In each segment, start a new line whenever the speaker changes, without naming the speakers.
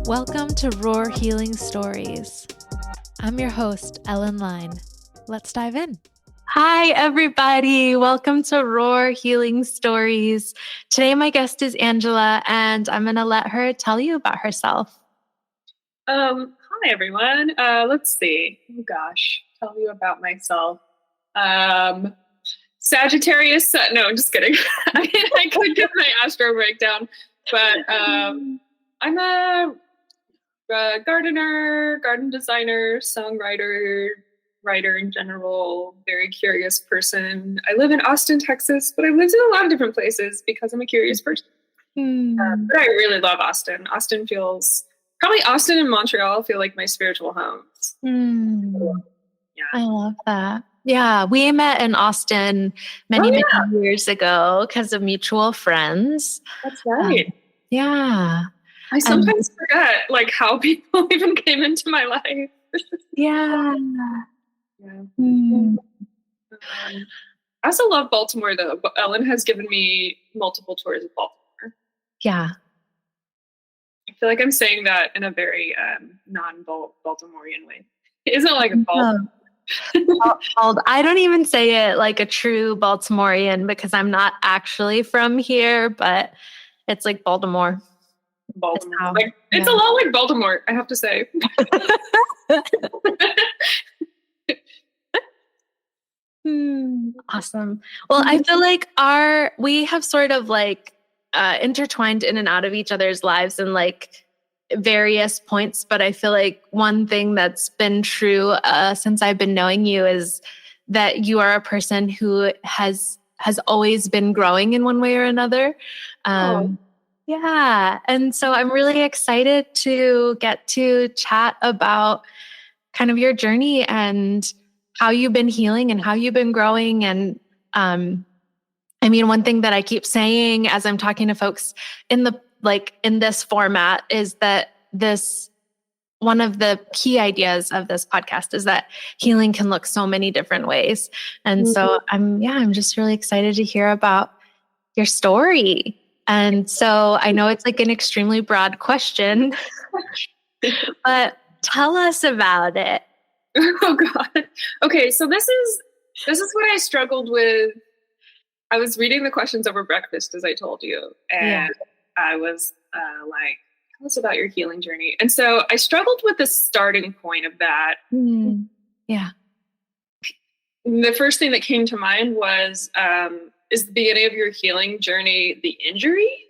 Welcome to Roar Healing Stories. I'm your host, Ellen Line. Let's dive in. Hi, everybody. Welcome to Roar Healing Stories. Today, my guest is Angela, and I'm going to let her tell you about herself.
Hi, everyone. Let's see. Oh, gosh. Tell you about myself. Sagittarius. No, I'm just kidding. I could give my astro breakdown, but I'm a gardener, garden designer, songwriter, writer in general, very curious person. I live in Austin, Texas, but I've lived in a lot of different places because I'm a curious person. But I really love Austin. Probably Austin and Montreal feel like my spiritual homes.
Yeah. I love that. Yeah, we met in Austin many years ago because of mutual friends.
That's right.
Yeah.
I sometimes forget how people even came into my life.
Yeah.
I also love Baltimore, though. Ellen has given me multiple tours of Baltimore.
Yeah.
I feel like I'm saying that in a very non-Baltimorean way. Isn't it like a Baltimore?
I don't even say it like a true Baltimorean because I'm not actually from here, but it's like Baltimore.
It's a lot like Baltimore, I have to say.
Awesome. Well, I feel like we have sort of intertwined in and out of each other's lives in various points, but I feel like one thing that's been true since I've been knowing you is that you are a person who has always been growing in one way or another. Yeah. And so I'm really excited to get to chat about kind of your journey and how you've been healing and how you've been growing. And one thing that I keep saying as I'm talking to folks in this format is that one of the key ideas of this podcast is that healing can look so many different ways. And so I'm just really excited to hear about your story. And so I know it's an extremely broad question, but tell us about it.
Oh God. Okay. So this is what I struggled with. I was reading the questions over breakfast, as I told you, and I was tell us about your healing journey. And so I struggled with the starting point of that.
Yeah.
The first thing that came to mind was, is the beginning of your healing journey the injury?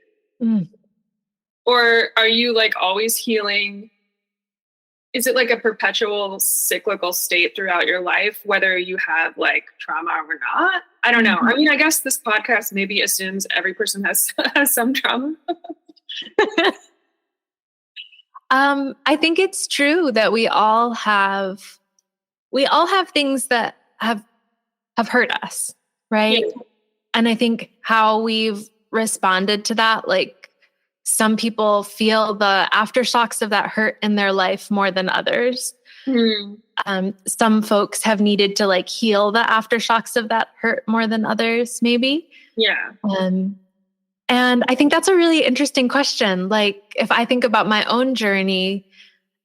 Or are you always healing? Is it a perpetual cyclical state throughout your life, whether you have trauma or not? I don't know. I guess this podcast maybe assumes every person has some trauma.
I think it's true that we all have things that have hurt us, right? Yeah. And I think how we've responded to that, some people feel the aftershocks of that hurt in their life more than others. Some folks have needed to heal the aftershocks of that hurt more than others, maybe.
Yeah.
And I think that's a really interesting question. If I think about my own journey,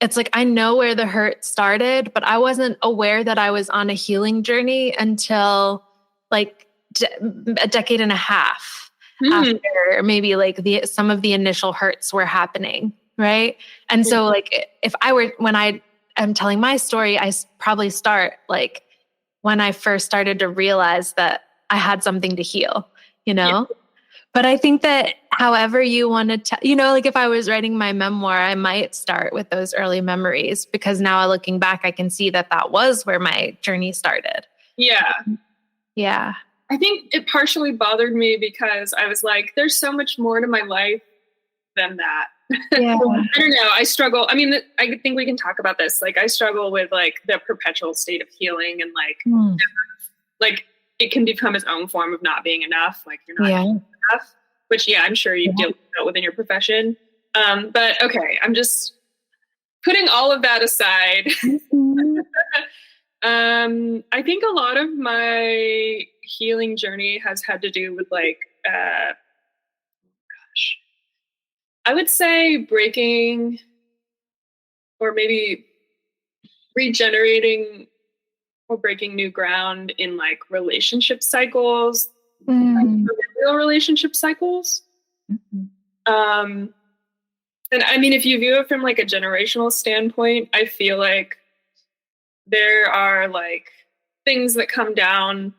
it's I know where the hurt started, but I wasn't aware that I was on a healing journey until a decade and a half after maybe some of the initial hurts were happening. Right. And so when I am telling my story, I probably start when I first started to realize that I had something to heal,
Yeah.
But I think that however you want to, if I was writing my memoir, I might start with those early memories because now looking back, I can see that was where my journey started.
Yeah.
Yeah.
I think it partially bothered me because I was there's so much more to my life than that. Yeah. I don't know. I struggle. I think we can talk about this. I struggle with the perpetual state of healing and it can become its own form of not being enough. You're not enough, which I'm sure you deal with that within your profession. But okay, I'm just putting all of that aside. I think a lot of my healing journey has had to do with I would say breaking or maybe regenerating or breaking new ground in like relationship cycles, like real relationship cycles. And I mean, if you view it from like a generational standpoint, I feel like there are like things that come down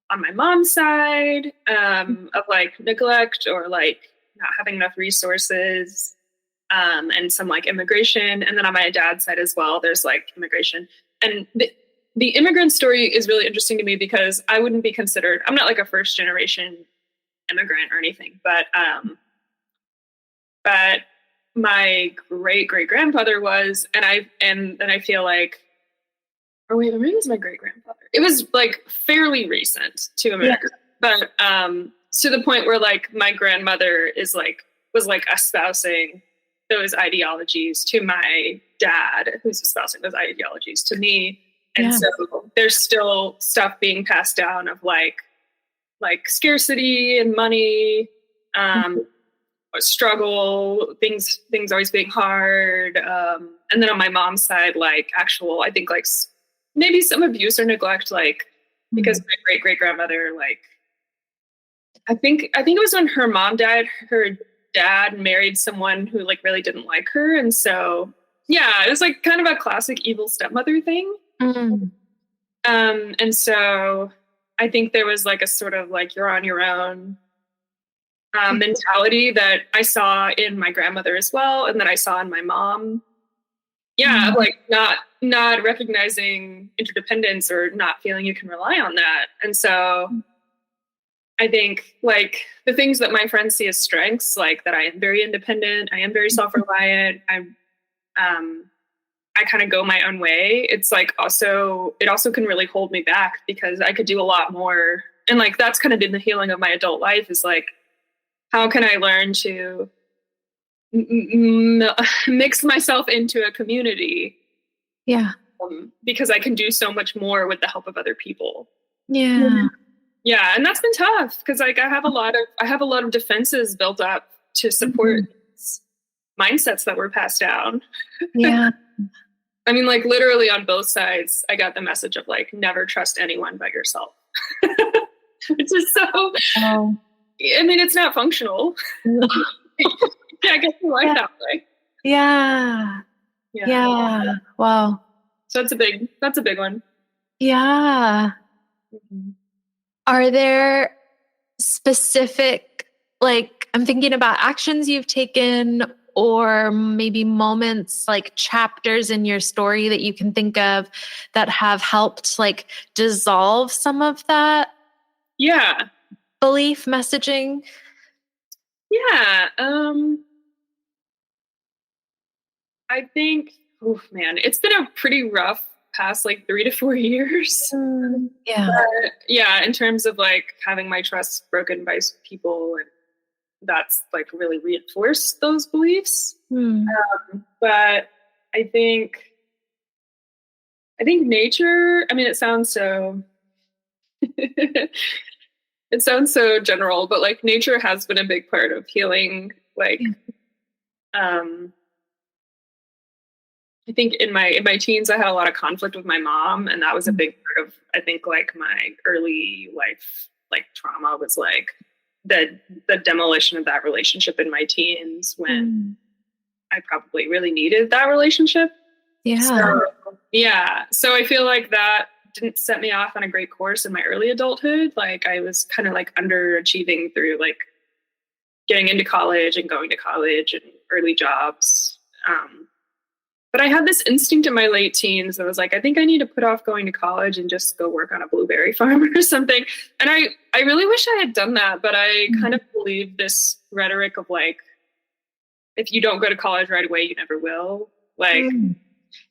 on my mom's side of like neglect or like not having enough resources, and some like immigration. And then on my dad's side as well, there's like immigration. And the immigrant story is really interesting to me because I wouldn't be considered, I'm not like a first generation immigrant or anything, but my great grandfather was, and then I feel like, or wait, maybe it was my great grandfather. It was like fairly recent to America, but to the point where like my grandmother was like espousing those ideologies to my dad, who's espousing those ideologies to me. And so there's still stuff being passed down of like scarcity and money, struggle, things always being hard. And then on my mom's side, like actual, I think like maybe some abuse or neglect, like because my great grandmother, like I think it was when her mom died, her dad married someone who like really didn't like her, and so yeah, it was like kind of a classic evil stepmother thing. And so I think there was like a sort of like you're on your own mentality that I saw in my grandmother as well, and that I saw in my mom. Yeah, like not recognizing interdependence or not feeling you can rely on that. And so I think like the things that my friends see as strengths, like that I am very independent, I am very self-reliant, I kind of go my own way. It's like it also can really hold me back because I could do a lot more. And like that's kind of been the healing of my adult life, is like, how can I learn to mix myself into a community?
Yeah.
Because I can do so much more with the help of other people.
Yeah.
Yeah. And that's been tough because like I have a lot of defenses built up to support mindsets that were passed down.
Yeah.
I mean, like literally on both sides, I got the message of like, never trust anyone but yourself. Which is so, I mean, it's not functional. Yeah, I guess you like that way.
Yeah. Wow.
So that's a big one.
Yeah. Are there specific, like, I'm thinking about actions you've taken or maybe moments, like chapters in your story that you can think of that have helped like dissolve some of that belief messaging?
Yeah. I think, oh man, it's been a pretty rough past like 3 to 4 years.
Yeah.
In terms of like having my trust broken by people, and that's like really reinforced those beliefs. But I think nature, I mean, it sounds so general, but like nature has been a big part of healing. Like, I think in my teens, I had a lot of conflict with my mom, and that was a big part of, I think, like my early life, like trauma was like the demolition of that relationship in my teens when I probably really needed that relationship. So I feel like that didn't set me off on a great course in my early adulthood. Like I was kind of like underachieving through like getting into college and going to college and early jobs. But I had this instinct in my late teens that was like, I think I need to put off going to college and just go work on a blueberry farm or something. And I really wish I had done that, but I kind of believe this rhetoric of like, if you don't go to college right away, you never will. Like,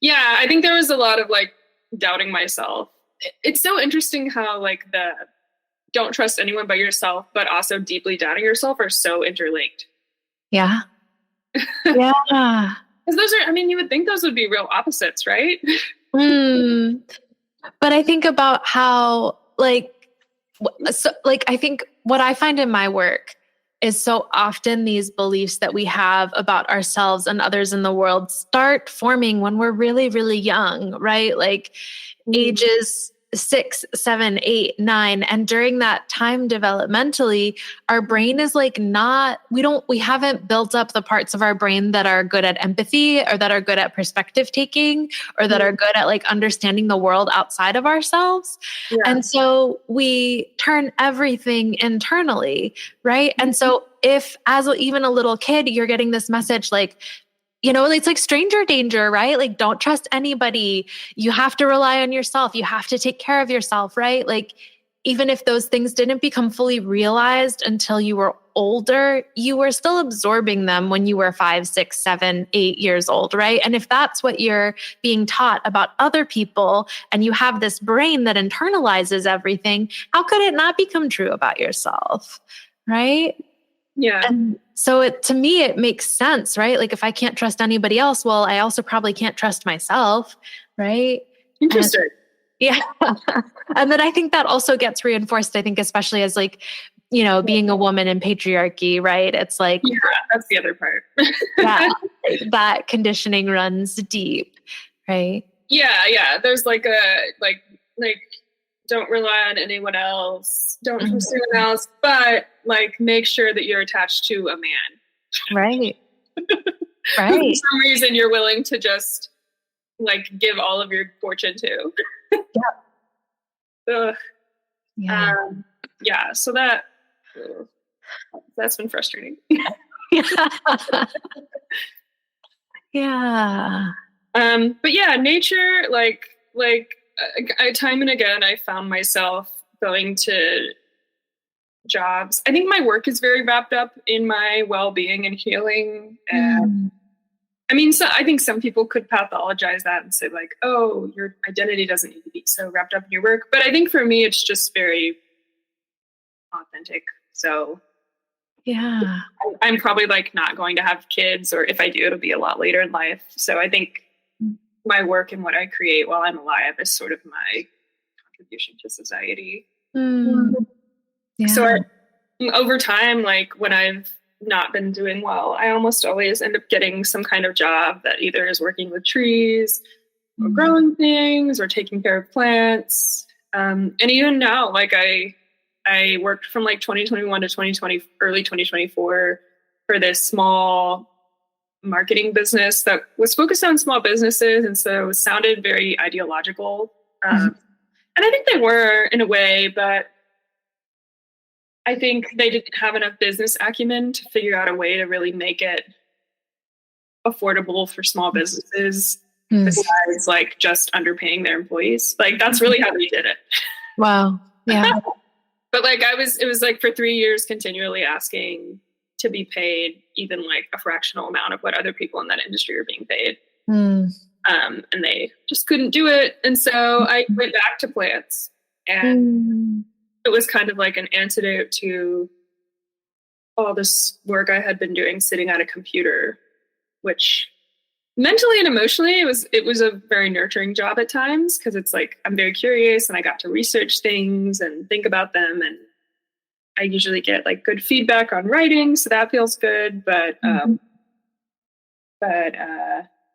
yeah, I think there was a lot of like doubting myself. It's so interesting how like the don't trust anyone but yourself, but also deeply doubting yourself are so interlinked.
Yeah.
Because those are, I mean, you would think those would be real opposites, right?
But I think about how, like, so, like, I think what I find in my work is so often these beliefs that we have about ourselves and others in the world start forming when we're really, really young, right? Like ages 6, 7, 8, 9. And during that time developmentally, our brain is like we haven't built up the parts of our brain that are good at empathy or that are good at perspective taking or that are good at like understanding the world outside of ourselves. Yeah. And so we turn everything internally, right? And so if as even a little kid, you're getting this message like, it's like stranger danger, right? Like, don't trust anybody. You have to rely on yourself. You have to take care of yourself, right? Like, even if those things didn't become fully realized until you were older, you were still absorbing them when you were 5, 6, 7, 8 years old, right? And if that's what you're being taught about other people and you have this brain that internalizes everything, how could it not become true about yourself, right?
Yeah.
And so to me, it makes sense, right? Like if I can't trust anybody else, well, I also probably can't trust myself, right?
Interesting.
Yeah. And then I think that also gets reinforced, I think, especially as like, being a woman in patriarchy, right? It's like,
yeah, that's the other part.
Yeah, that conditioning runs deep, right?
Yeah. There's like don't rely on anyone else, don't trust anyone else, but like make sure that you're attached to a man.
Right.
Right. For some reason you're willing to just like give all of your fortune to. Yeah. So that's been frustrating.
Yeah.
But yeah, nature, like time and again, I found myself going to jobs. I think my work is very wrapped up in my well-being and healing. And I mean, so I think some people could pathologize that and say like, oh, your identity doesn't need to be so wrapped up in your work. But I think for me, it's just very authentic. So
yeah,
I'm probably like not going to have kids, or if I do, it'll be a lot later in life. So I think my work and what I create while I'm alive is sort of my contribution to society.
Yeah.
So over time, like when I've not been doing well, I almost always end up getting some kind of job that either is working with trees or growing things or taking care of plants. And even now, like I worked from like 2021 to 2020, early 2024 for this small marketing business that was focused on small businesses. And so it sounded very ideological. And I think they were in a way, but I think they didn't have enough business acumen to figure out a way to really make it affordable for small businesses besides like just underpaying their employees. Like that's really how they did it.
Wow. Yeah.
But like it was like for 3 years continually asking to be paid even like a fractional amount of what other people in that industry are being paid. And they just couldn't do it. And so I went back to plants, and it was kind of like an antidote to all this work I had been doing sitting at a computer, which mentally and emotionally it was a very nurturing job at times, because it's like I'm very curious and I got to research things and think about them, and I usually get like good feedback on writing, so that feels good. But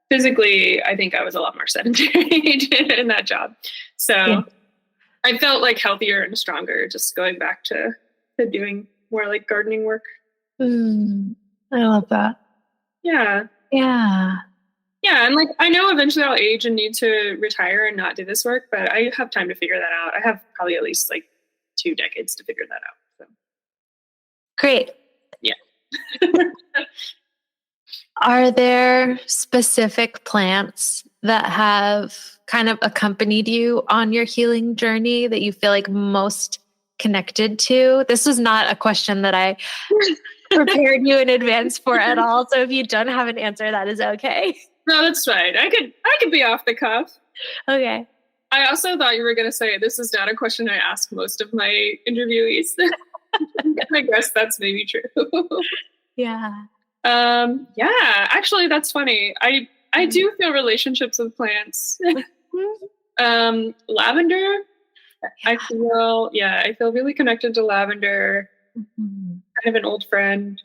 physically, I think I was a lot more sedentary in that job. So I felt like healthier and stronger just going back to doing more like gardening work.
I love that.
Yeah.
Yeah.
Yeah. And like, I know eventually I'll age and need to retire and not do this work, but I have time to figure that out. I have probably at least like 2 decades to figure that out. So.
Great.
Yeah.
Are there specific plants that have kind of accompanied you on your healing journey that you feel like most connected to? This is not a question that I prepared you in advance for at all. So if you don't have an answer, that is okay.
No, that's fine. I could be off the cuff.
Okay.
I also thought you were going to say this is not a question I ask most of my interviewees. I guess that's maybe true.
Yeah.
Yeah, actually that's funny. I do feel relationships with plants. Lavender. I feel really connected to lavender. have an old friend.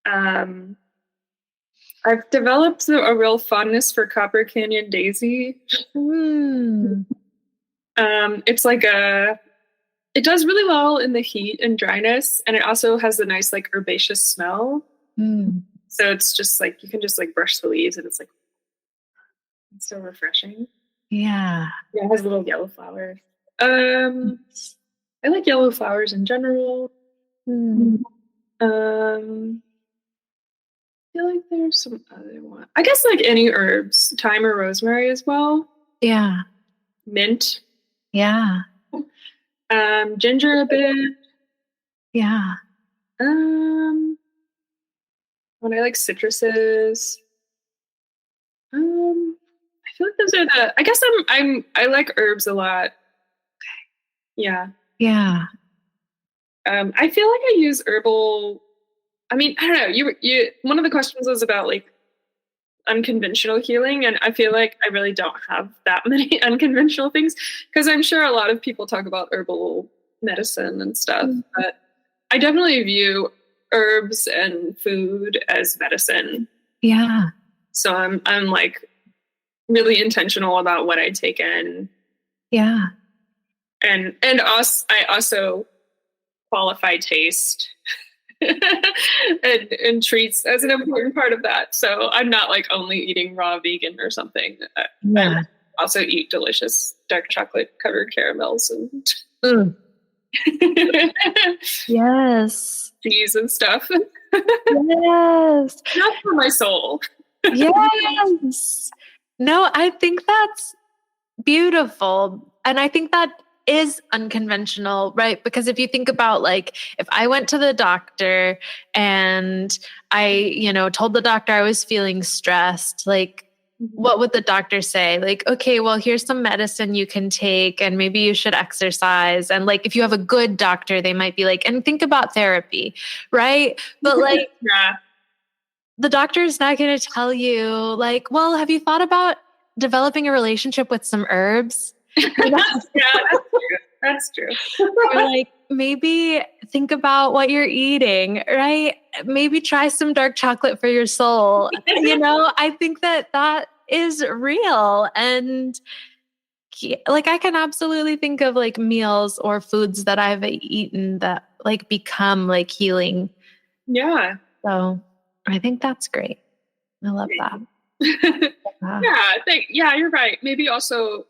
I've developed a real fondness for Copper Canyon Daisy. It's like it does really well in the heat and dryness, and it also has a nice like herbaceous smell. So it's just like you can just like brush the leaves, and it's like it's so refreshing.
Yeah.
Yeah, it has little yellow flowers. I like yellow flowers in general. I feel like there's some other one. I guess like any herbs, thyme or rosemary as well.
Yeah.
Mint.
Yeah.
Ginger a bit.
Yeah.
When I like citruses. I feel like those are I guess I like herbs a lot. Yeah.
Yeah.
I feel like I use herbal. I mean, I don't know. You. One of the questions was about like unconventional healing, and I feel like I really don't have that many unconventional things because I'm sure a lot of people talk about herbal medicine and stuff, but I definitely view herbs and food as medicine.
Yeah.
So I'm like really intentional about what I take in.
Yeah.
And I also qualify taste and treats as an important part of that. So I'm not like only eating raw vegan or something. I also eat delicious dark chocolate covered caramels and
yes,
cheese and stuff.
Yes.
Not for my soul.
Yes. No, I think that's beautiful. And I think that is unconventional, right? Because if you think about like, if I went to the doctor and I, told the doctor I was feeling stressed, like, what would the doctor say? Like, okay, well, here's some medicine you can take and maybe you should exercise. And like, if you have a good doctor, they might be like, and think about therapy, right? But like, the doctor is not going to tell you like, well, have you thought about developing a relationship with some herbs?
That's true.
Or like, maybe think about what you're eating, right? Maybe try some dark chocolate for your soul. I think that is real. And like, I can absolutely think of like meals or foods that I've eaten that like become like healing.
Yeah.
So I think that's great. I love that.
Yeah, you're right. Maybe also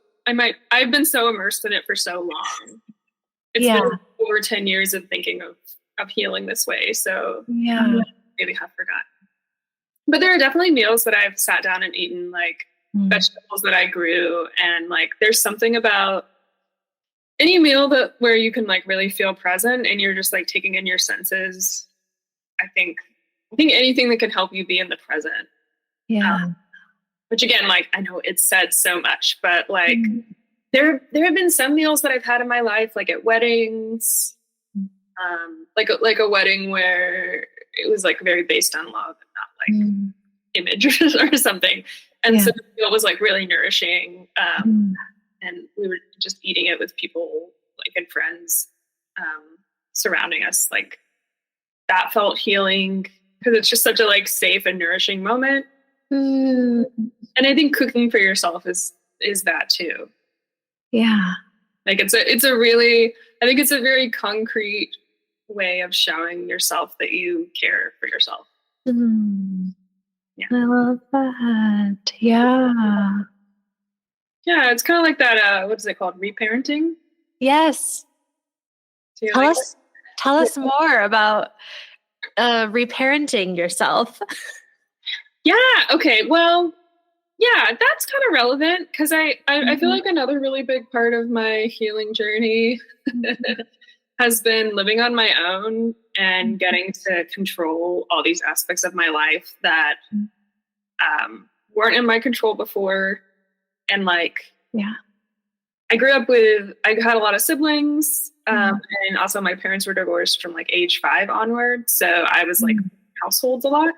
I've been so immersed in it for so long. It's been over 10 years of thinking of healing this way. So maybe have forgotten. But there are definitely meals that I've sat down and eaten, like vegetables that I grew. And like, there's something about any meal where you can like really feel present and you're just like taking in your senses. I think anything that can help you be in the present.
Yeah.
Which again, like, I know it's said so much, but like, there have been some meals that I've had in my life, like at weddings, like a wedding where it was like very based on love and not like images or something. And so it was like really nourishing. And we were just eating it with people like and friends surrounding us. Like that felt healing because it's just such a like safe and nourishing moment. And I think cooking for yourself is that too.
Yeah.
Like I think it's a very concrete way of showing yourself that you care for yourself. Yeah.
I love that. Yeah.
Yeah, it's kind of like that, what is it called? Reparenting?
Yes.
So
tell us more about reparenting yourself.
Yeah. Okay. Well, yeah, that's kind of relevant because I feel like another really big part of my healing journey has been living on my own and getting to control all these aspects of my life that weren't in my control before. And like, I had a lot of siblings, and also my parents were divorced from like age 5 onward. So I was like households a lot.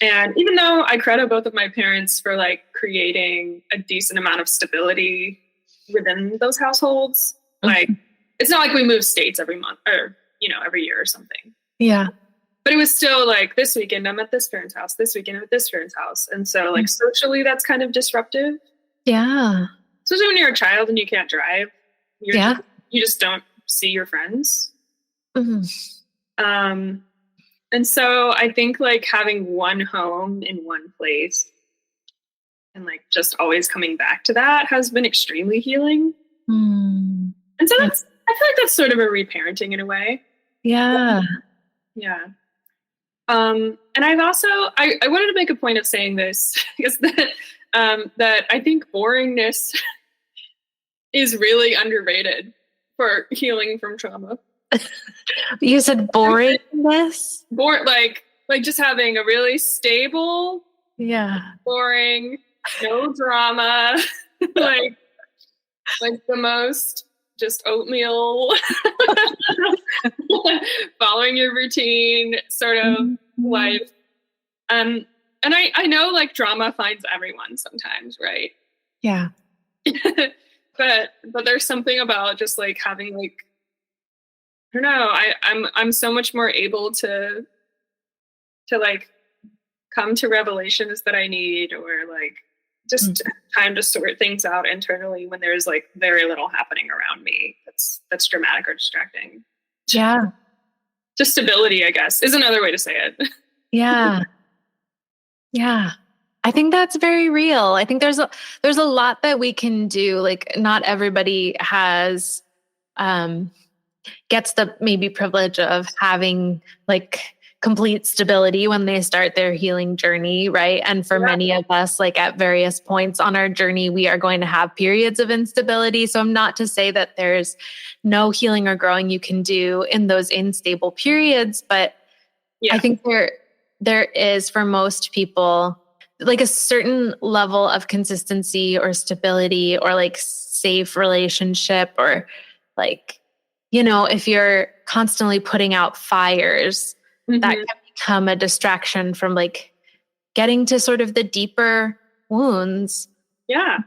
And even though I credit both of my parents for like creating a decent amount of stability within those households, like it's not like we move states every month or every year or something.
Yeah.
But it was still like, this weekend I'm at this parent's house, this weekend I'm at this parent's house. And so like socially that's kind of disruptive.
Yeah.
Especially when you're a child and you can't drive. You just don't see your friends.
Mm-hmm.
And so I think like having one home in one place and like just always coming back to that has been extremely healing. And so I feel like that's sort of a reparenting in a way.
Yeah.
Yeah. And I've also, I wanted to make a point of saying this because that I think boringness is really underrated for healing from trauma.
You said boringness?
Like just having a really stable, boring, no drama, like the most just oatmeal, following your routine sort of life. And I know like drama finds everyone sometimes, right?
Yeah.
but there's something about just like having like, I don't know, I'm so much more able to like come to revelations that I need, or like just time to sort things out internally when there's like very little happening around me that's dramatic or distracting.
Yeah.
Just stability, I guess, is another way to say it.
Yeah. Yeah. I think that's very real. I think there's a lot that we can do. Like not everybody has gets the maybe privilege of having like complete stability when they start their healing journey, right? And for many of us, like at various points on our journey, we are going to have periods of instability. So I'm not to say that there's no healing or growing you can do in those unstable periods, but I think there is for most people like a certain level of consistency or stability or like safe relationship, or like, if you're constantly putting out fires, that can become a distraction from like getting to sort of the deeper wounds.
Yeah.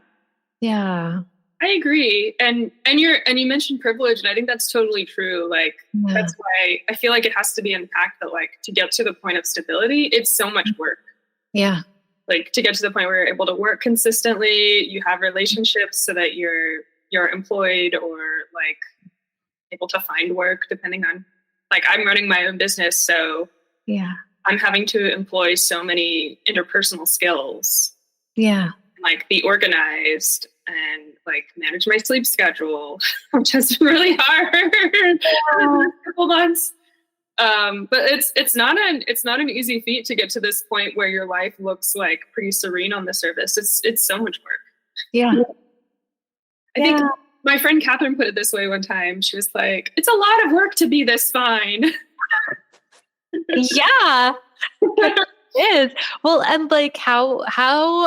Yeah.
I agree. And you mentioned privilege, and I think that's totally true. Like that's why I feel like it has to be unpacked, that like to get to the point of stability, it's so much work.
Yeah.
Like to get to the point where you're able to work consistently, you have relationships so that you're employed or like able to find work, depending on, like I'm running my own business. So I'm having to employ so many interpersonal skills.
Yeah.
Like be organized and like manage my sleep schedule, which has been really hard for a couple months. But it's not an easy feat to get to this point where your life looks like pretty serene on the surface. It's so much work.
Yeah.
I think my friend Catherine put it this way one time. She was like, "It's a lot of work to be this fine."
Yeah. It is. Well, and like how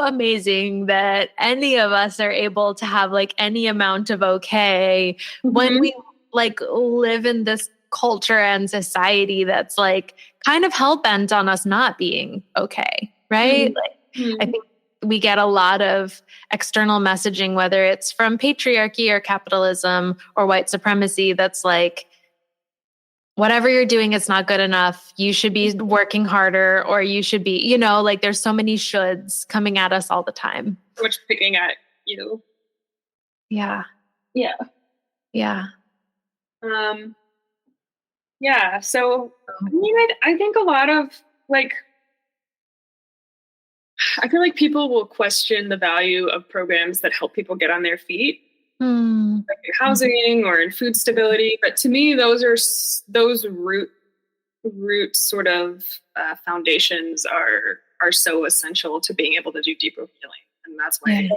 amazing that any of us are able to have like any amount of okay when we like live in this culture and society that's like kind of hell-bent on us not being okay, right? Like I think we get a lot of external messaging, whether it's from patriarchy or capitalism or white supremacy, that's like, whatever you're doing, it's not good enough. You should be working harder, or you should be, like there's so many shoulds coming at us all the time.
So much picking at you.
Yeah.
Yeah.
Yeah.
Yeah. So, I mean, I think a lot of like, I feel like people will question the value of programs that help people get on their feet. Like in housing or in food stability, but to me, those root sort of foundations are so essential to being able to do deeper healing, and that's why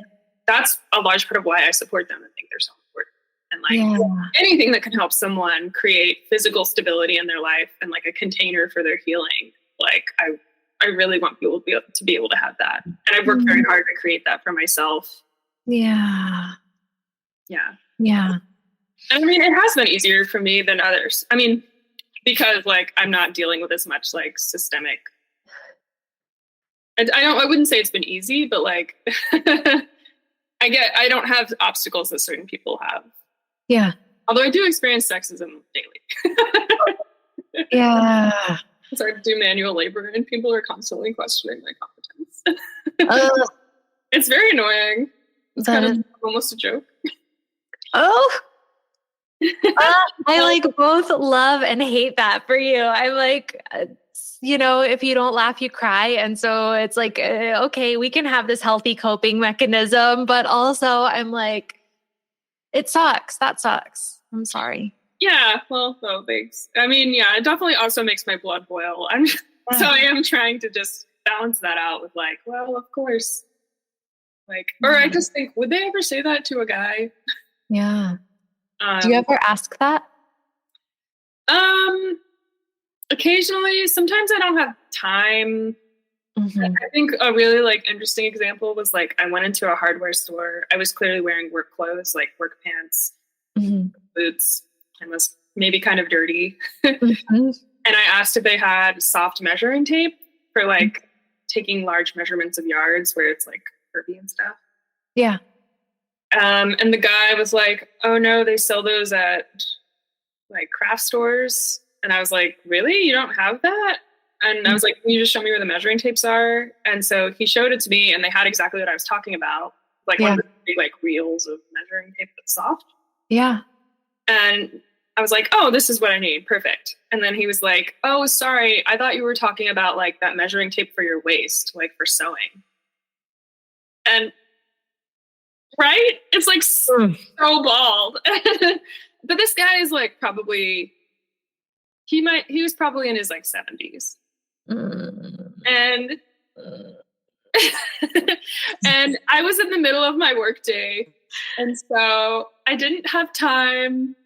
that's a large part of why I support them and think they're so important. And like anything that can help someone create physical stability in their life and like a container for their healing, like I really want people to be able to have that, and I've worked very hard to create that for myself.
Yeah.
And I mean, it has been easier for me than others. I mean, because like I'm not dealing with as much like systemic. I wouldn't say it's been easy, but like I don't have obstacles that certain people have.
Yeah.
Although I do experience sexism daily.
Yeah.
So I do manual labor and people are constantly questioning my competence. It's very annoying. It's kind of almost a joke.
Oh, I like both love and hate that for you. I'm like, if you don't laugh, you cry. And so it's like, okay, we can have this healthy coping mechanism, but also I'm like, it sucks. That sucks. I'm sorry.
Yeah, well, no, thanks. I mean, yeah, it definitely also makes my blood boil. So I am trying to just balance that out with like, well, of course. Like, or I just think, would they ever say that to a guy?
Yeah. Do you ever ask that?
Occasionally. Sometimes I don't have time. Mm-hmm. I think a really like interesting example was like I went into a hardware store. I was clearly wearing work clothes, like work pants, boots, and was maybe kind of dirty. And I asked if they had soft measuring tape for like taking large measurements of yards where it's like curvy and stuff.
Yeah.
And the guy was like, "Oh no, they sell those at like craft stores." And I was like, "Really? You don't have that?" And I was like, "Can you just show me where the measuring tapes are?" And so he showed it to me, and they had exactly what I was talking about, like one of the big like reels of measuring tape that's soft.
Yeah.
And I was like, "Oh, this is what I need. Perfect." And then he was like, "Oh, sorry. I thought you were talking about like that measuring tape for your waist, like for sewing." And right? It's like so bald. But this guy is like probably, he was probably in his like 70s. And and I was in the middle of my workday. And so I didn't have time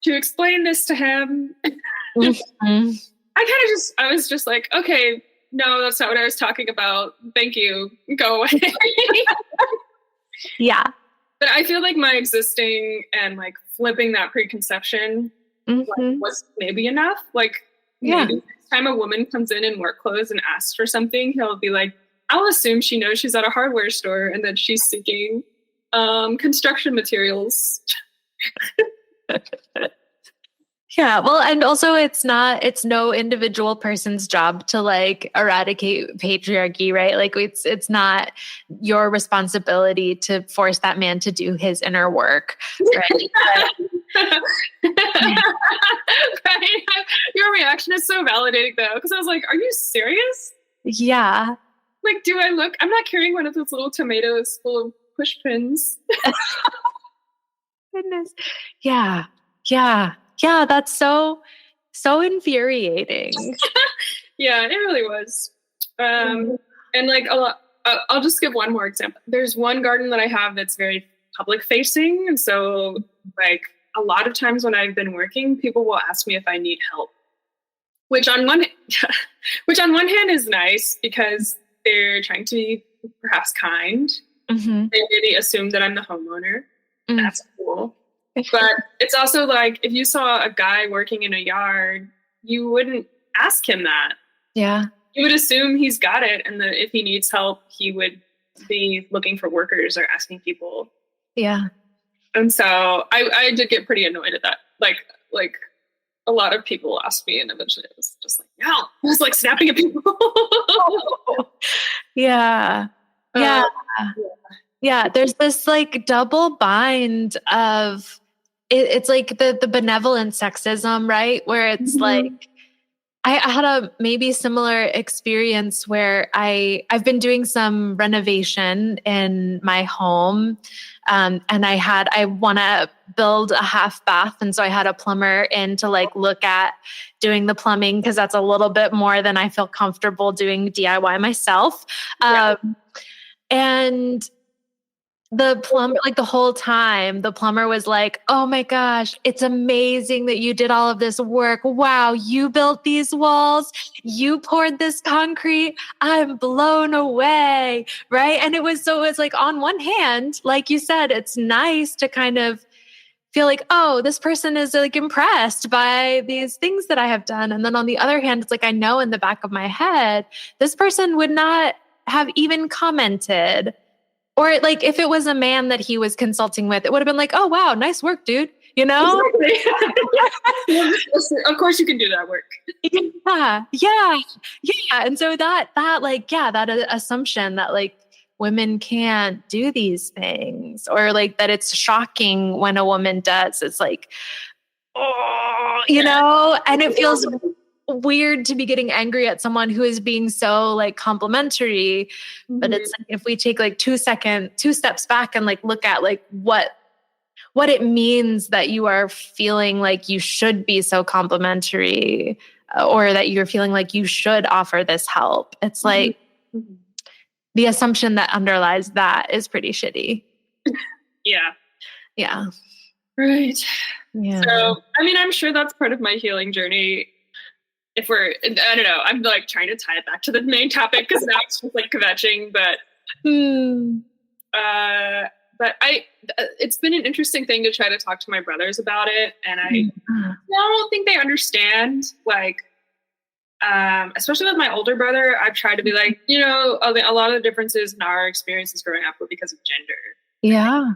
to explain this to him. I was just like, okay, no, that's not what I was talking about. Thank you. Go away.
Yeah.
But I feel like my existing and like flipping that preconception like, was maybe enough. Like maybe next time a woman comes in work clothes and asks for something, he'll be like, I'll assume she knows she's at a hardware store and that she's seeking construction materials.
Yeah. Well, and also it's no individual person's job to like eradicate patriarchy, right? Like it's not your responsibility to force that man to do his inner work. Right.
Right. Your reaction is so validating though. Cause I was like, are you serious?
Yeah.
Like, I'm not carrying one of those little tomatoes full of push pins.
Goodness. Yeah. Yeah. Yeah, that's so infuriating.
Yeah, it really was. And like a lot, I'll just give one more example. There's one garden that I have that's very public facing. And so like a lot of times when I've been working, people will ask me if I need help, which on one hand is nice because they're trying to be perhaps kind. They really assume that I'm the homeowner. That's cool. But it's also like, if you saw a guy working in a yard, you wouldn't ask him that.
Yeah.
You would assume he's got it. And that if he needs help, he would be looking for workers or asking people.
Yeah.
And so I did get pretty annoyed at that. Like a lot of people asked me and eventually it was just like, no, I was like snapping at people.
Yeah. Yeah. Yeah. There's this like double bind of, it's like the benevolent sexism, right? Where it's like, I had a maybe similar experience where I've been doing some renovation in my home. And I want to build a half bath. And so I had a plumber in to like look at doing the plumbing because that's a little bit more than I feel comfortable doing DIY myself. And the plumber, like the whole time, the plumber was like, "Oh my gosh, it's amazing that you did all of this work. Wow, you built these walls. You poured this concrete. I'm blown away." Right. And it was like on one hand, like you said, it's nice to kind of feel like, oh, this person is like impressed by these things that I have done. And then on the other hand, it's like, I know in the back of my head, this person would not have even commented. Or like if it was a man that he was consulting with, it would have been like, "Oh, wow, nice work, dude. you know?
Of course you can do that work.
Yeah. And so that assumption that like women can't do these things, or like that it's shocking when a woman does, it's like, oh, and it feels weird to be getting angry at someone who is being so like complimentary. But it's like, if we take like 2 steps back and like look at like what it means that you are feeling like you should be so complimentary, or that you're feeling like you should offer this help. It's like the assumption that underlies that is pretty shitty. Yeah.
Right.
Yeah.
So, I mean, I'm sure that's part of my healing journey. I don't know, I'm like trying to tie it back to the main topic because now it's just like kvetching, but it's been an interesting thing to try to talk to my brothers about it. And I don't think they understand, like, especially with my older brother, I've tried to be like, a lot of the differences in our experiences growing up were because of gender.
Yeah.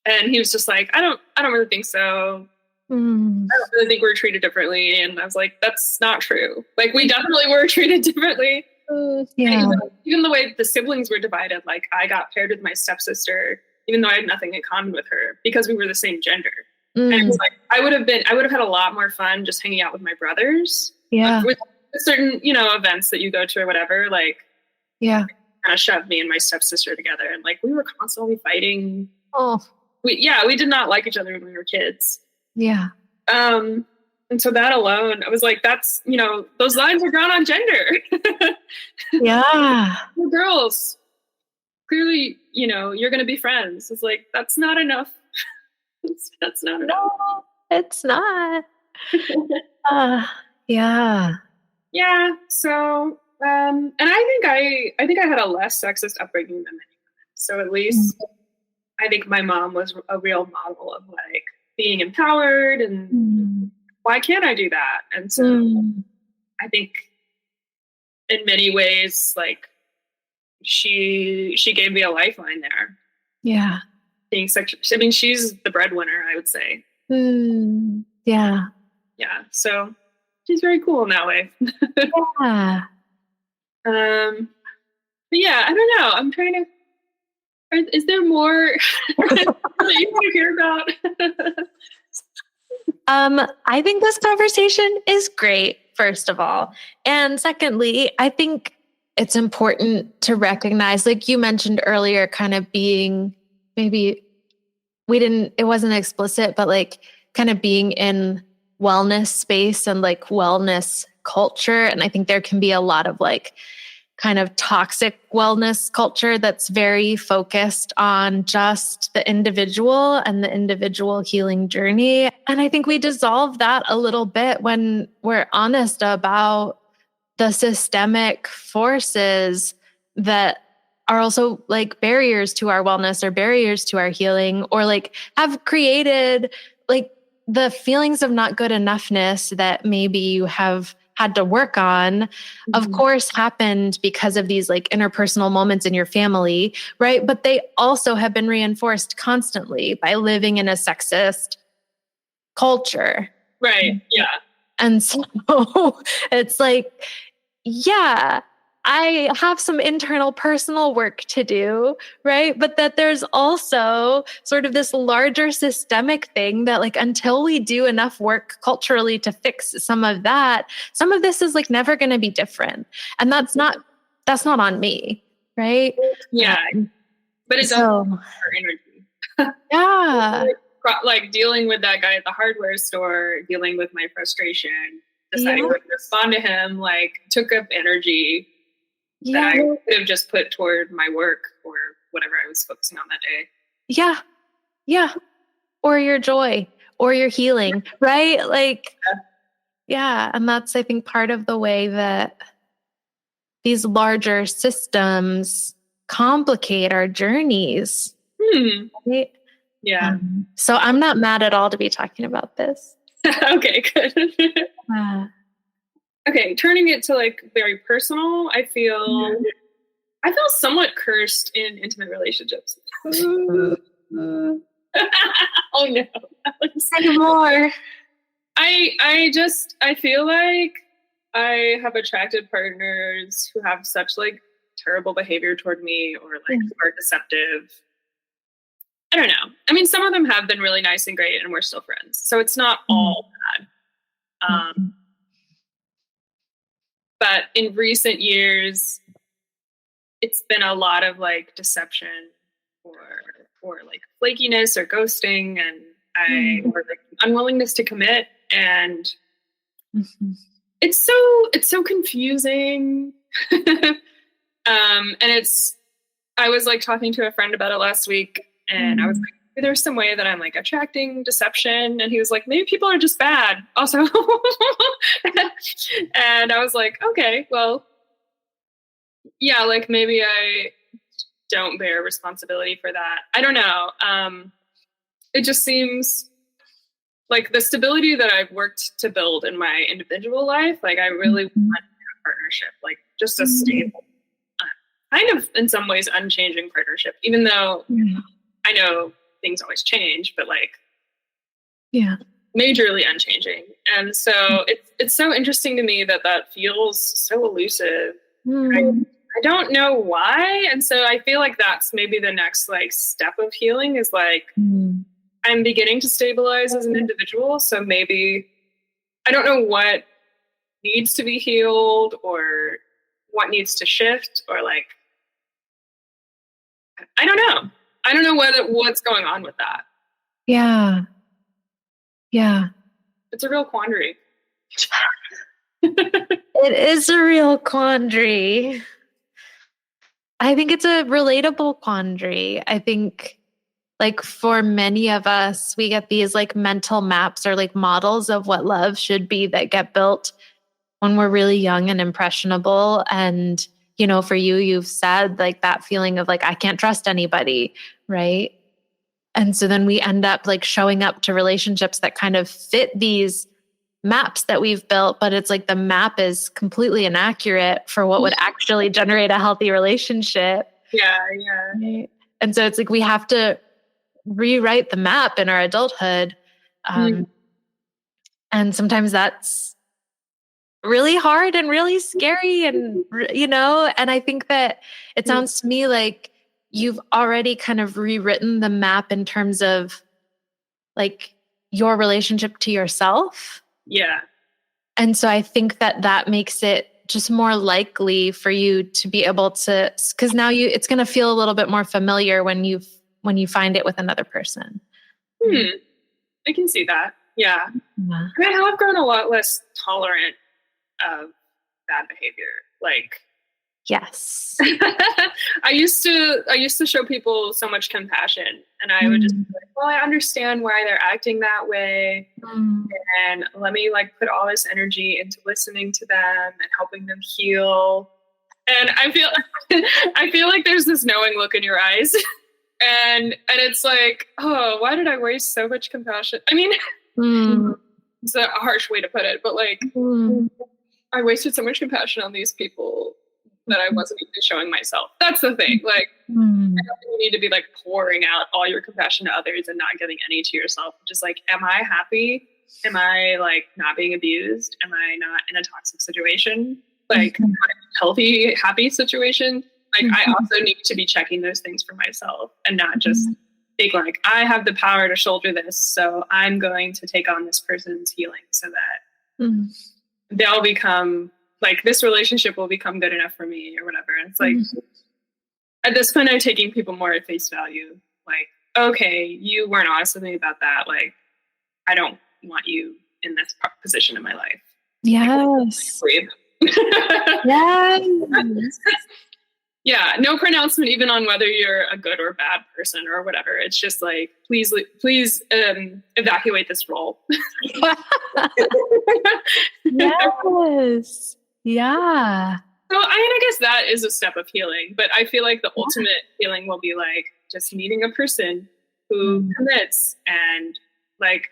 And he was just like, I don't really think so. I don't really think we're treated differently. And I was like, that's not true. Like, we definitely were treated differently.
Yeah.
Even the way the siblings were divided, like I got paired with my stepsister, even though I had nothing in common with her, because we were the same gender. And it was like, I would have had a lot more fun just hanging out with my brothers.
Yeah.
With certain, events that you go to or whatever, like,
yeah,
kind of shoved me and my stepsister together. And like, we were constantly fighting.
Oh.
We did not like each other when we were kids.
Yeah.
And so that alone, I was like, that's, those lines are drawn on gender.
Yeah.
We're girls. Clearly, you're going to be friends. It's like, that's not enough. That's not enough.
No, it's not. Yeah.
Yeah. So, and I think I had a less sexist upbringing than many women. So at least I think my mom was a real model of like being empowered and why can't I do that? And so I think in many ways, like she gave me a lifeline there.
Yeah.
Being I mean, she's the breadwinner, I would say.
Yeah.
Yeah. So she's very cool in that way.
Yeah.
But yeah, I don't know. I'm trying to. Is there more that you want to hear about?
I think this conversation is great, first of all. And secondly, I think it's important to recognize, like you mentioned earlier, kind of being, maybe it wasn't explicit, but like kind of being in wellness space and like wellness culture. And I think there can be a lot of like kind of toxic wellness culture that's very focused on just the individual and the individual healing journey. And I think we dissolve that a little bit when we're honest about the systemic forces that are also like barriers to our wellness or barriers to our healing, or like have created like the feelings of not good enoughness that maybe you have had to work on, of course, happened because of these like interpersonal moments in your family, right? But they also have been reinforced constantly by living in a sexist culture.
Right. Yeah.
And so it's like, yeah, I have some internal personal work to do, right? But that there's also sort of this larger systemic thing that like, until we do enough work culturally to fix some of that, some of this is like never going to be different. And that's not on me, right?
Yeah. But it's also our energy.
Yeah.
Like dealing with that guy at the hardware store, dealing with my frustration, deciding what to respond to him, like took up energy that I could have just put toward my work or whatever I was focusing on that day.
Yeah. Yeah. Or your joy or your healing, right? Like, yeah. And that's, I think, part of the way that these larger systems complicate our journeys. Right?
Yeah.
So I'm not mad at all to be talking about this.
Okay, good. Okay, turning it to like very personal, I feel somewhat cursed in intimate relationships. Oh no.
Say more.
I feel like I have attracted partners who have such like terrible behavior toward me or like are deceptive. I don't know. I mean, some of them have been really nice and great and we're still friends. So it's not all bad. But in recent years, it's been a lot of like deception or like flakiness or ghosting and or like unwillingness to commit. And it's so confusing. And I was like talking to a friend about it last week and I was like, there's some way that I'm like attracting deception. And he was like, maybe people are just bad also. And I was like, okay, well, yeah, like maybe I don't bear responsibility for that. I don't know. It just seems like the stability that I've worked to build in my individual life, like I really want a partnership, like just a stable, kind of in some ways unchanging partnership, even though I know things always change, but like majorly unchanging. And so it's so interesting to me that feels so elusive. I don't know why. And so I feel like that's maybe the next like step of healing is like I'm beginning to stabilize as an individual. So maybe I don't know what needs to be healed or what needs to shift or like I don't know. I don't know what's going on with that.
Yeah.
It's a real quandary.
It is a real quandary. I think it's a relatable quandary. I think like for many of us, we get these like mental maps or like models of what love should be that get built when we're really young and impressionable. And, you know, for you, you've said like that feeling of like, I can't trust anybody, right? And so then we end up like showing up to relationships that kind of fit these maps that we've built, but it's like the map is completely inaccurate for what would actually generate a healthy relationship.
Yeah.
Right? And so it's like we have to rewrite the map in our adulthood. And sometimes that's really hard and really scary and, you know, and I think that it sounds to me like you've already kind of rewritten the map in terms of like your relationship to yourself.
Yeah.
And so I think that makes it just more likely for you to be able to, because now it's going to feel a little bit more familiar when you find it with another person.
I can see that. Yeah. I have grown a lot less tolerant of bad behavior. Like,
yes.
I used to show people so much compassion and I would just be like, well, I understand why they're acting that way. And let me like put all this energy into listening to them and helping them heal. And I feel like there's this knowing look in your eyes. And it's like, oh, why did I waste so much compassion? I mean, it's a harsh way to put it, but like I wasted so much compassion on these people that I wasn't even showing myself. That's the thing. Like, I don't think you need to be like pouring out all your compassion to others and not giving any to yourself. Just like, am I happy? Am I like not being abused? Am I not in a toxic situation? Like, healthy, happy situation? Like, I also need to be checking those things for myself and not just think like, I have the power to shoulder this, so I'm going to take on this person's healing so that they'll become like this relationship will become good enough for me or whatever. And it's like at this point I'm taking people more at face value. Like, okay, you weren't honest with me about that. Like, I don't want you in this position in my life.
Yes.
Like,
yes.
Yeah, no pronouncement even on whether you're a good or bad person or whatever. It's just like, please evacuate this role.
Yes. Yeah.
So, I mean, I guess that is a step of healing, but I feel like the ultimate healing will be like just meeting a person who commits and like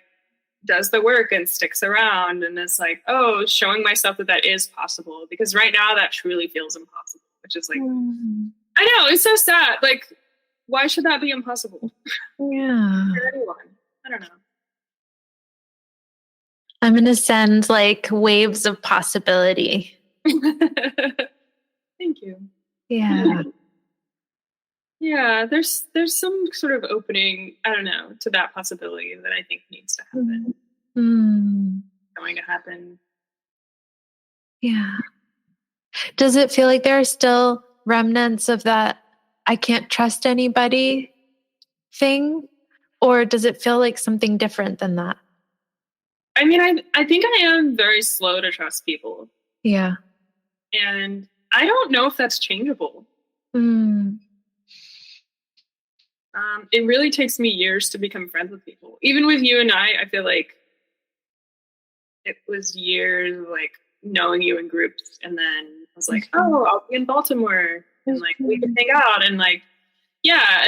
does the work and sticks around and is like, oh, showing myself that is possible. Because right now that truly feels impossible, which is like, I know, it's so sad. Like why should that be impossible
Yeah.
for anyone? I don't know.
I'm going to send like waves of possibility.
Thank you.
Yeah.
Yeah, there's some sort of opening, I don't know, to that possibility that I think needs to happen. Going to happen.
Yeah. Does it feel like there are still remnants of that I can't trust anybody thing? Or does it feel like something different than that?
I mean, I think I am very slow to trust people.
Yeah.
And I don't know if that's changeable. It really takes me years to become friends with people. Even with you and I feel like it was years like knowing you in groups, and then I was like, oh, I'll be in Baltimore and like we can hang out and like, yeah.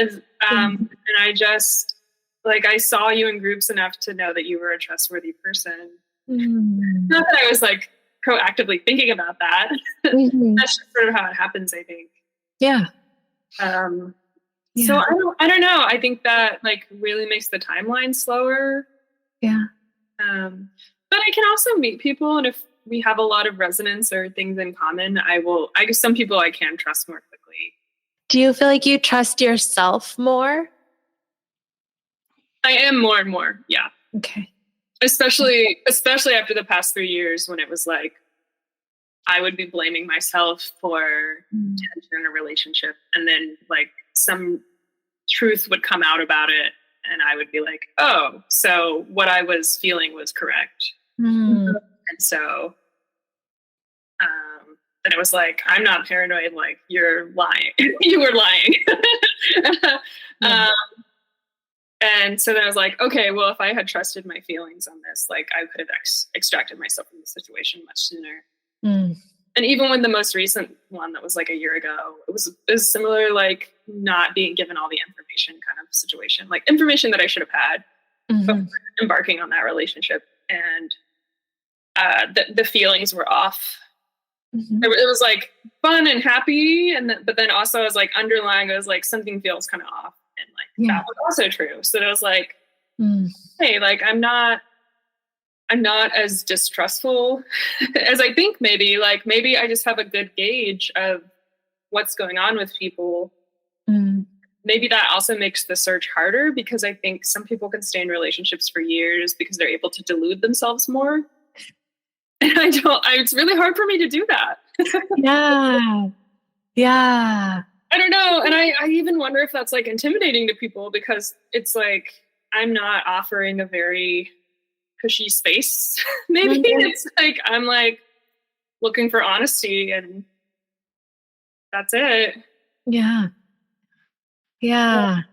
And I just like, I saw you in groups enough to know that you were a trustworthy person. Not that I was like proactively thinking about that. That's just sort of how it happens, I think.
Yeah.
So I don't know. I think that like really makes the timeline slower.
Yeah.
But I can also meet people, and if we have a lot of resonance or things in common, I guess some people I can trust more quickly.
Do you feel like you trust yourself more?
I am more and more. Yeah.
Okay.
Especially after the past 3 years, when it was like, I would be blaming myself for tension in a relationship, and then like some truth would come out about it, and I would be like, oh, so what I was feeling was correct. And so then it was like, I'm not paranoid, like you're lying. You were lying. And so then I was like, okay, well, if I had trusted my feelings on this, like I could have extracted myself from the situation much sooner. And even with the most recent one that was like a year ago, it was similar, like not being given all the information kind of situation, like information that I should have had before embarking on that relationship. And the feelings were off. It was like fun and happy. But then also I was like underlying, I was like, something feels kind of off. And like, that was also true. So I was like, hey, like, I'm not as distrustful as I think maybe. Like, maybe I just have a good gauge of what's going on with people. Maybe that also makes the search harder, because I think some people can stay in relationships for years because they're able to delude themselves more. And it's really hard for me to do that.
Yeah.
I don't know. And I even wonder if that's like intimidating to people, because it's like, I'm not offering a very cushy space. Maybe it's like, I'm like looking for honesty, and that's it.
Yeah.
I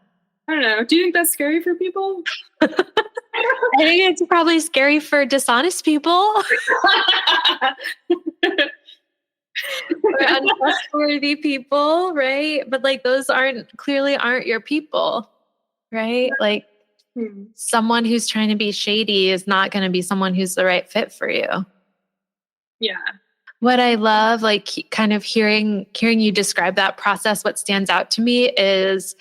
don't know. Do you think that's scary for people?
I think it's probably scary for dishonest people. Or untrustworthy people, right? But like, those clearly aren't your people, right? Like, someone who's trying to be shady is not going to be someone who's the right fit for you.
Yeah.
What I love, like kind of hearing you describe that process, what stands out to me is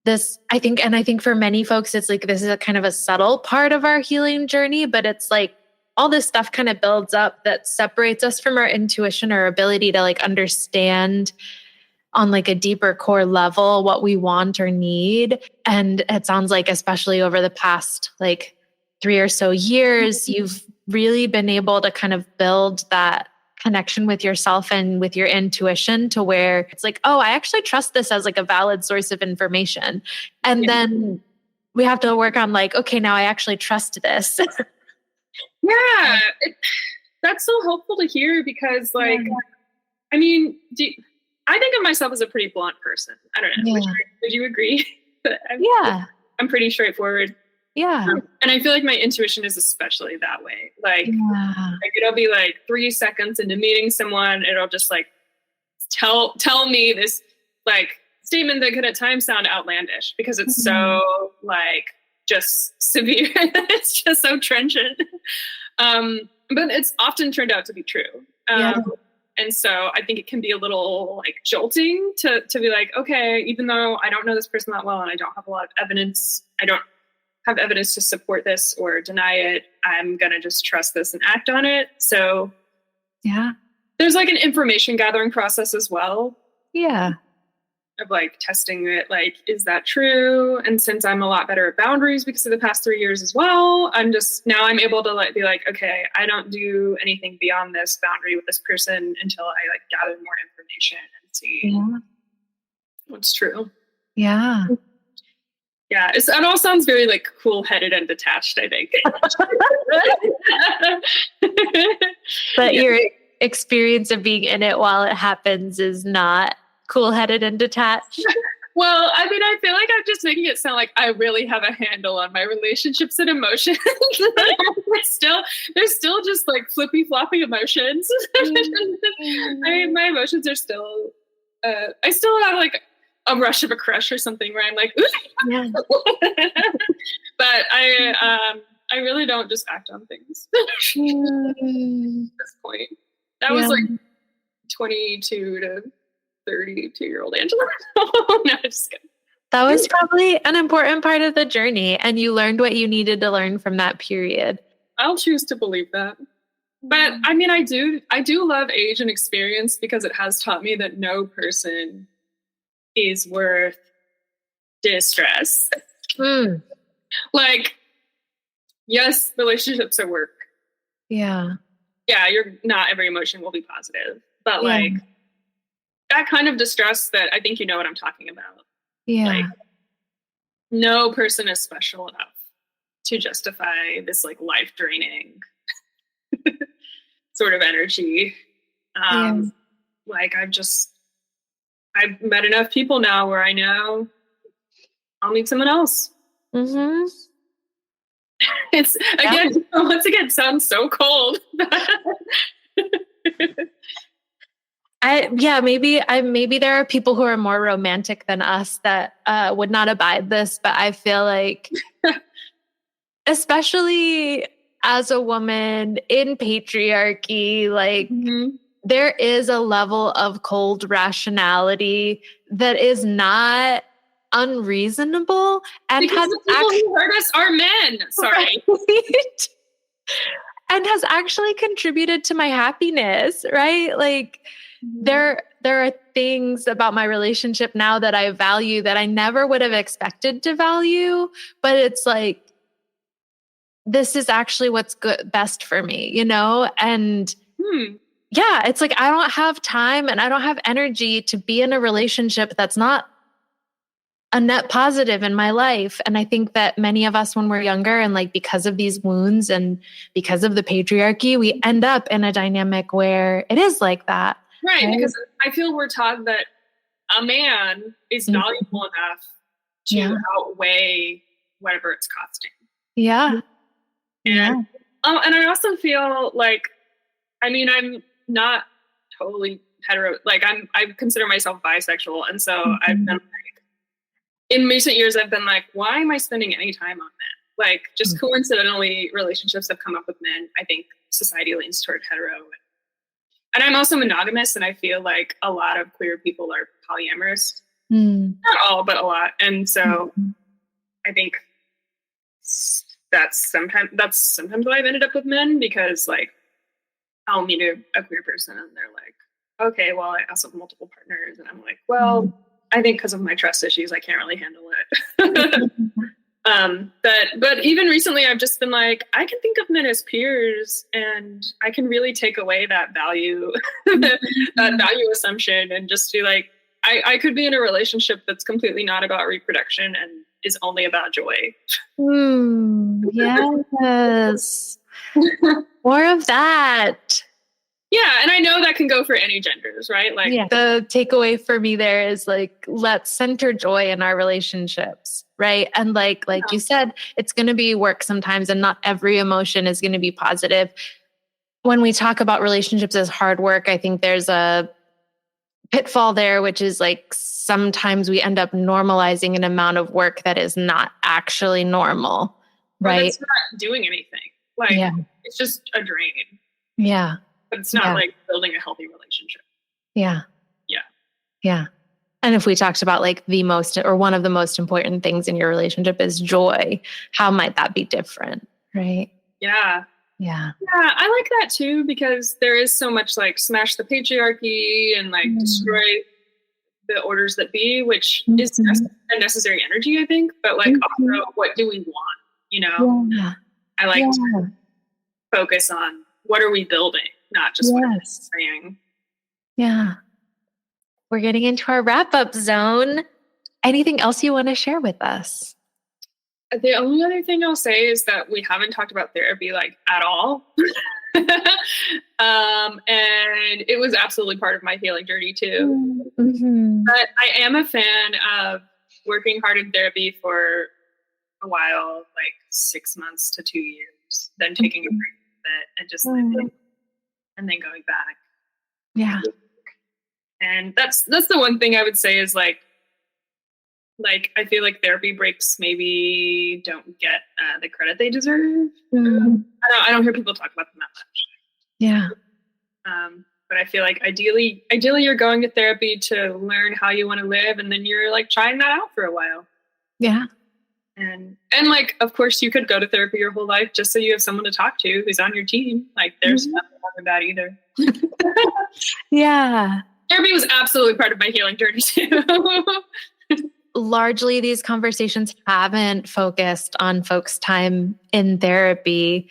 this, I think for many folks, it's like, this is a kind of a subtle part of our healing journey, but it's like all this stuff kind of builds up that separates us from our intuition, or ability to like understand on like a deeper core level what we want or need. And it sounds like, especially over the past like 3 or so years, you've really been able to kind of build that connection with yourself and with your intuition, to where it's like, oh, I actually trust this as like a valid source of information. And then we have to work on like, okay, now I actually trust this.
Yeah. That's so helpful to hear, because like, I mean, I think of myself as a pretty blunt person. I don't know. Would you agree? I'm pretty straightforward.
Yeah.
And I feel like my intuition is especially that way. Like it'll be like 3 seconds into meeting someone, it'll just like tell me this like statement that could at times sound outlandish, because it's so like just severe. It's just so trenchant. But it's often turned out to be true. And so I think it can be a little like jolting to be like, okay, even though I don't know this person that well and I don't have a lot of evidence, I don't have evidence to support this or deny it, I'm going to just trust this and act on it. So
yeah,
there's like an information gathering process as well.
Yeah.
Of like testing it, like, is that true? And since I'm a lot better at boundaries because of the past 3 years as well, I'm able to like be like, okay, I don't do anything beyond this boundary with this person until I like gather more information and see what's true.
Yeah.
Yeah, it all sounds very like cool-headed and detached, I think.
But your experience of being in it while it happens is not cool-headed and detached.
Well, I mean, I feel like I'm just making it sound like I really have a handle on my relationships and emotions. There's still just like flippy floppy emotions. My emotions are still, I still have like a rush of a crush or something where I'm like, yeah. But I really don't just act on things at this point. That was like 22 to 32-year-old Angela. No, just kidding.
That was probably an important part of the journey, and you learned what you needed to learn from that period.
I'll choose to believe that. But I mean, I do love age and experience because it has taught me that no person is worth distress. Like, yes, relationships are work.
Yeah,
not every emotion will be positive, but like that kind of distress that I think you know what I'm talking about. Yeah. Like, no person is special enough to justify this like life draining sort of energy. Like I've met enough people now where I know I'll meet someone else. Mm-hmm. It's again, once again, sounds so cold.
Maybe there are people who are more romantic than us that would not abide this, but I feel like, especially as a woman in patriarchy, like there is a level of cold rationality that is not unreasonable and
because the people who hurt us are men. Sorry.
Right? And has actually contributed to my happiness, right? Like there are things about my relationship now that I value that I never would have expected to value, but it's like, this is actually what's best for me, you know? And yeah, it's like, I don't have time and I don't have energy to be in a relationship that's not a net positive in my life. And I think that many of us when we're younger and like because of these wounds and because of the patriarchy, we end up in a dynamic where it is like that.
Right. Because I feel we're taught that a man is valuable enough to outweigh whatever it's costing.
Yeah.
And I also feel like, I mean, I'm not totally hetero. Like I consider myself bisexual. And so I've been like, in recent years, I've been like, why am I spending any time on men? Like just coincidentally, relationships have come up with men. I think society leans toward hetero. And I'm also monogamous. And I feel like a lot of queer people are polyamorous. Not all, but a lot. And so I think that's sometimes why I've ended up with men, because like I'll meet a queer person and they're like, okay, well, I also have multiple partners. And I'm like, well, I think because of my trust issues, I can't really handle it. But even recently I've just been like, I can think of men as peers and I can really take away that value, that value assumption and just be like, I could be in a relationship that's completely not about reproduction and is only about joy.
Yes. More of that.
Yeah. And I know that can go for any genders, right? Like
the takeaway for me there is like, let's center joy in our relationships. Right. And like you said, it's going to be work sometimes and not every emotion is going to be positive. When we talk about relationships as hard work, I think there's a pitfall there, which is like, sometimes we end up normalizing an amount of work that is not actually normal. Right.
It's not doing anything. Like it's just a drain.
Yeah.
but it's not like building a healthy relationship.
Yeah.
Yeah.
Yeah. And if we talked about like the most, or one of the most important things in your relationship is joy, how might that be different? Right.
Yeah.
Yeah.
Yeah. I like that too, because there is so much like smash the patriarchy and like destroy the orders that be, which is a necessary energy, I think. But like also, what do we want? You know, I like to focus on what are we building, not just what are we saying.
Yeah. We're getting into our wrap-up zone. Anything else you want to share with us?
The only other thing I'll say is that we haven't talked about therapy like at all. And it was absolutely part of my healing journey too. But I am a fan of working hard in therapy for a while, like 6 months to 2 years, then taking a break from it and just living and then going back.
Yeah.
And that's the one thing I would say is like I feel like therapy breaks maybe don't get the credit they deserve. I don't hear people talk about them that much.
Yeah.
But I feel like ideally you're going to therapy to learn how you want to live, and then you're like trying that out for a while.
Yeah.
And like, of course, you could go to therapy your whole life just so you have someone to talk to who's on your team. Like, there's nothing wrong with that either.
Yeah.
Therapy was absolutely part of my healing journey too.
Largely, these conversations haven't focused on folks' time in therapy,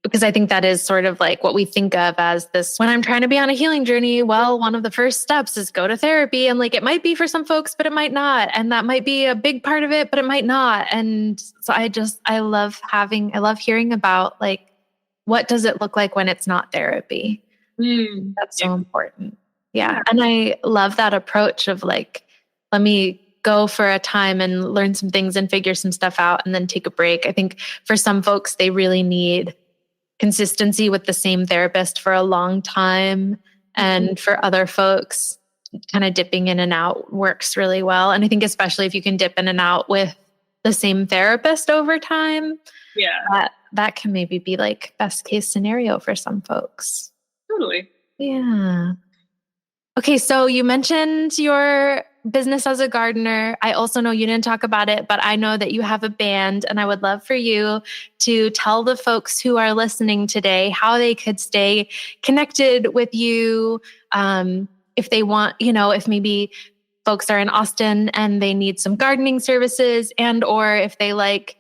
because I think that is sort of like what we think of as this, when I'm trying to be on a healing journey, well, one of the first steps is go to therapy. And like, it might be for some folks, but it might not. And that might be a big part of it, but it might not. And so I love hearing about like, what does it look like when it's not therapy? That's so important. Yeah. And I love that approach of like, let me go for a time and learn some things and figure some stuff out and then take a break. I think for some folks, they really need consistency with the same therapist for a long time. And for other folks, kind of dipping in and out works really well. And I think especially if you can dip in and out with the same therapist over time, that can maybe be like best case scenario for some folks.
Totally.
Yeah. Okay, so you mentioned your business as a gardener. I also know you didn't talk about it, but I know that you have a band, and I would love for you to tell the folks who are listening today how they could stay connected with you, if they want, if maybe folks are in Austin and they need some gardening services, and or if they like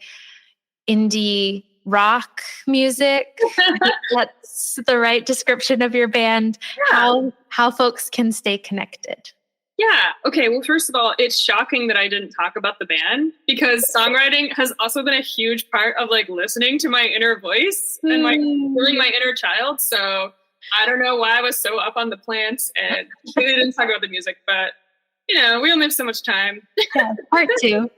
indie rock music. That's the right description of your band. Yeah. How folks can stay connected.
Yeah. Okay. Well, first of all, it's shocking that I didn't talk about the band, because songwriting has also been a huge part of like listening to my inner voice and like healing my inner child. So I don't know why I was so up on the plants and really didn't talk about the music, but we only have so much time.
Yeah, part two.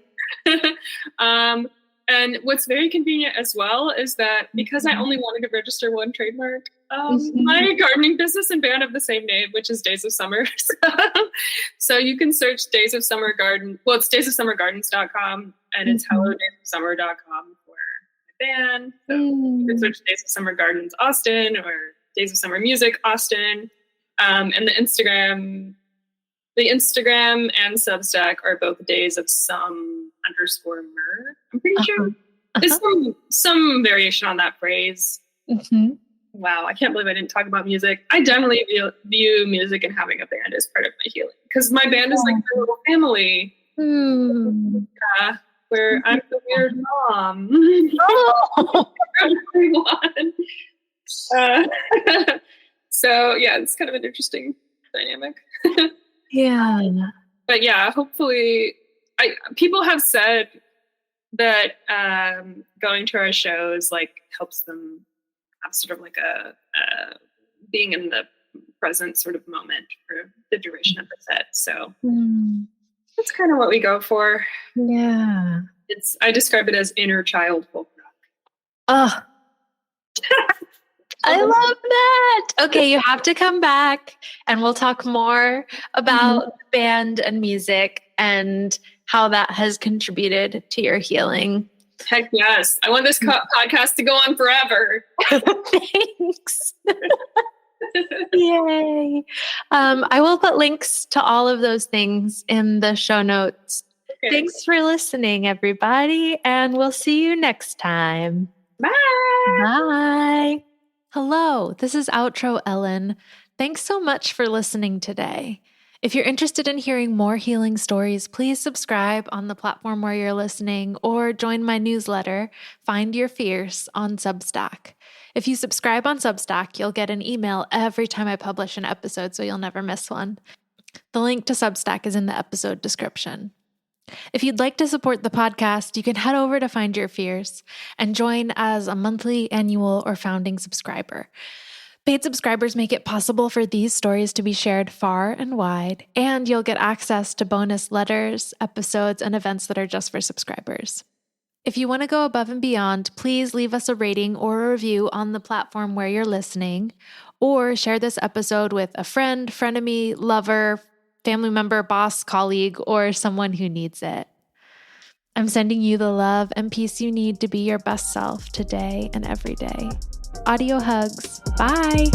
And what's very convenient as well is that because I only wanted to register one trademark, my gardening business and band have the same name, which is Days of Summer. So you can search Days of Summer Garden. Well, it's daysofsummergardens.com, and it's hellodaysofsummer.com for my band. So you can search Days of Summer Gardens Austin or Days of Summer Music Austin. And the Instagram and Substack are both Days of Some _mer. I'm pretty sure. There's some variation on that phrase. Wow, I can't believe I didn't talk about music. I definitely view music and having a band as part of my healing, because my band is like a little family. Where I'm the weird mom. So yeah, it's kind of an interesting dynamic.
Yeah.
But yeah, hopefully, people have said that going to our shows like helps them have sort of like a being in the present sort of moment for the duration of the set. So that's kind of what we go for.
Yeah.
I describe it as inner child folk rock.
Oh, I love that. Okay, you have to come back and we'll talk more about band and music and how that has contributed to your healing.
Heck yes. I want this podcast to go on forever.
Thanks. Yay. I will put links to all of those things in the show notes. Okay. Thanks for listening, everybody, and we'll see you next time.
Bye.
Bye. Hello, this is Outro Ellen. Thanks so much for listening today. If you're interested in hearing more healing stories, please subscribe on the platform where you're listening or join my newsletter, Find Your Fierce, on Substack. If you subscribe on Substack, you'll get an email every time I publish an episode, so you'll never miss one. The link to Substack is in the episode description. If you'd like to support the podcast, you can head over to Find Your Fierce and join as a monthly, annual, or founding subscriber. Paid subscribers make it possible for these stories to be shared far and wide, and you'll get access to bonus letters, episodes, and events that are just for subscribers. If you want to go above and beyond, please leave us a rating or a review on the platform where you're listening, or share this episode with a friend, frenemy, lover, family member, boss, colleague, or someone who needs it. I'm sending you the love and peace you need to be your best self today and every day. Audio hugs. Bye.